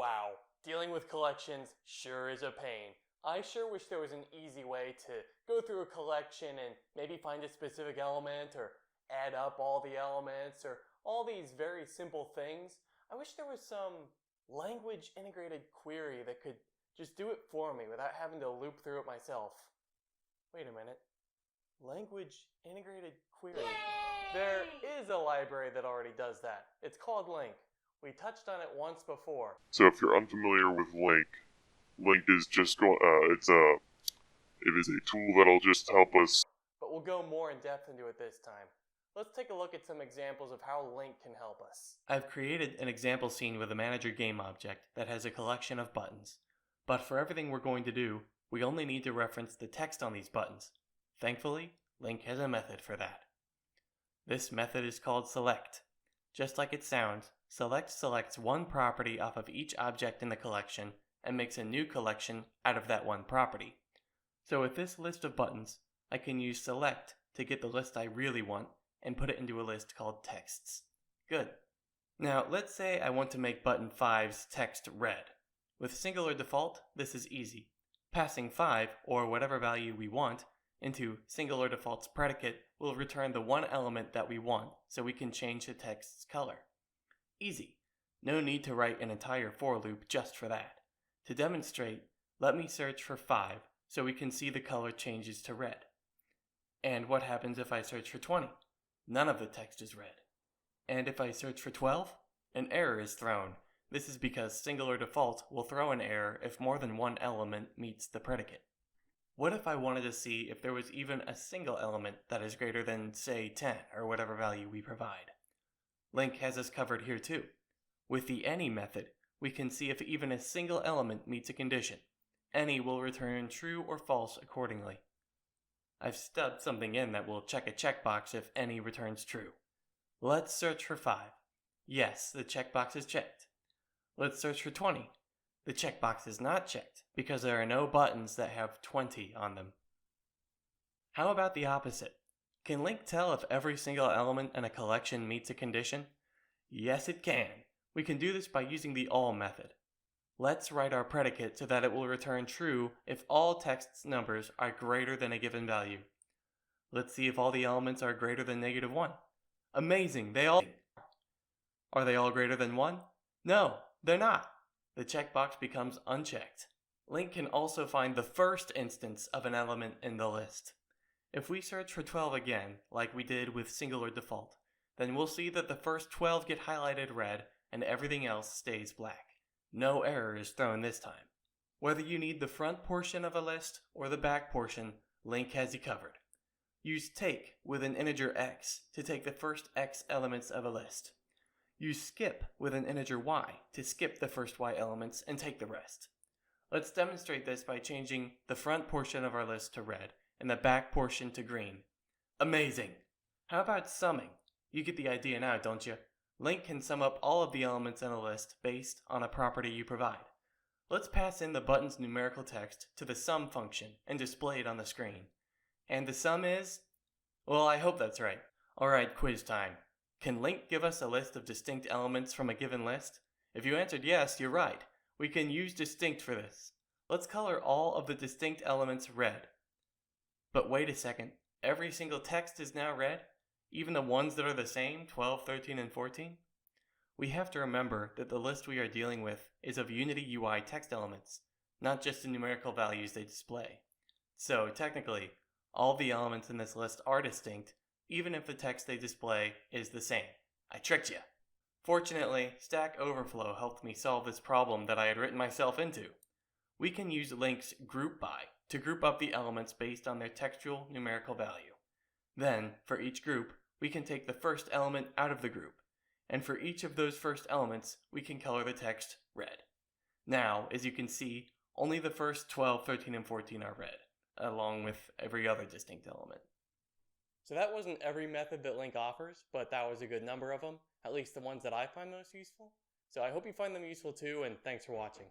Wow, dealing with collections sure is a pain. I sure wish there was an easy way to go through a collection and maybe find a specific element or add up all the elements or all these very simple things. I wish there was some language integrated query that could just do it for me without having to loop through it myself. Wait a minute. Language integrated query. Yay! There is a library that already does that. It's called LINQ. We touched on it once before. So if you're unfamiliar with LINQ, LINQ is just it is a tool that'll just help us. But we'll go more in depth into it this time. Let's take a look at some examples of how LINQ can help us. I've created an example scene with a manager game object that has a collection of buttons. But for everything we're going to do, we only need to reference the text on these buttons. Thankfully, LINQ has a method for that. This method is called select. Just like it sounds, select selects one property off of each object in the collection and makes a new collection out of that one property. So with this list of buttons, I can use select to get the list I really want and put it into a list called texts. Good. Now let's say I want to make button 5's text red. With singular default, this is easy. Passing 5, or whatever value we want, into singular default's predicate will return the one element that we want so we can change the text's color. Easy. No need to write an entire for loop just for that. To demonstrate, let me search for 5 so we can see the color changes to red. And what happens if I search for 20? None of the text is red. And if I search for 12? An error is thrown. This is because singular default will throw an error if more than one element meets the predicate. What if I wanted to see if there was even a single element that is greater than, say, 10 or whatever value we provide? LINQ has us covered here too. With the any method, we can see if even a single element meets a condition. Any will return true or false accordingly. I've stubbed something in that will check a checkbox if any returns true. Let's search for 5. Yes, the checkbox is checked. Let's search for 20. The checkbox is not checked because there are no buttons that have 20 on them. How about the opposite? Can LINQ tell if every single element in a collection meets a condition? Yes, it can. We can do this by using the all method. Let's write our predicate so that it will return true if all text's numbers are greater than a given value. Let's see if all the elements are greater than -1. Amazing, they all are. Are they all greater than 1? No, they're not. The checkbox becomes unchecked. LINQ can also find the first instance of an element in the list. If we search for 12 again, like we did with singular default, then we'll see that the first 12 get highlighted red and everything else stays black. No error is thrown this time. Whether you need the front portion of a list or the back portion, LINQ has you covered. Use take with an integer x to take the first x elements of a list. Use skip with an integer y to skip the first y elements and take the rest. Let's demonstrate this by changing the front portion of our list to red and the back portion to green. Amazing! How about summing? You get the idea now, don't you? LINQ can sum up all of the elements in a list based on a property you provide. Let's pass in the button's numerical text to the sum function and display it on the screen. And the sum is? Well, I hope that's right. Alright, quiz time. Can LINQ give us a list of distinct elements from a given list? If you answered yes, you're right. We can use distinct for this. Let's color all of the distinct elements red. But wait a second, every single text is now red? Even the ones that are the same, 12, 13, and 14? We have to remember that the list we are dealing with is of Unity UI text elements, not just the numerical values they display. So technically, all the elements in this list are distinct, even if the text they display is the same. I tricked you. Fortunately, Stack Overflow helped me solve this problem that I had written myself into. We can use LINQ's group by to group up the elements based on their textual numerical value. Then, for each group, we can take the first element out of the group, and for each of those first elements, we can color the text red. Now, as you can see, only the first 12, 13, and 14 are red, along with every other distinct element. So that wasn't every method that LINQ offers, but that was a good number of them, at least the ones that I find most useful. So I hope you find them useful too, and thanks for watching.